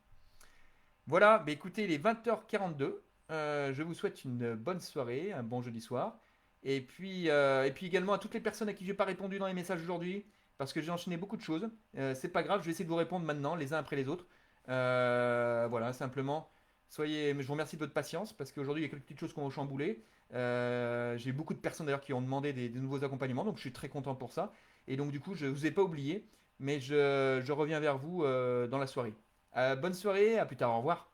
Voilà, bah écoutez, il est 20h42. Je vous souhaite une bonne soirée, un bon jeudi soir. Et puis également à toutes les personnes à qui je n'ai pas répondu dans les messages aujourd'hui, parce que j'ai enchaîné beaucoup de choses. C'est pas grave, je vais essayer de vous répondre maintenant, les uns après les autres. Voilà, simplement, soyez. Je vous remercie de votre patience, parce qu'aujourd'hui, il y a quelques petites choses qui ont chamboulé. J'ai beaucoup de personnes d'ailleurs qui ont demandé des nouveaux accompagnements, donc je suis très content pour ça. Et donc, du coup, je ne vous ai pas oublié, mais je reviens vers vous dans la soirée. Bonne soirée, à plus tard, au revoir.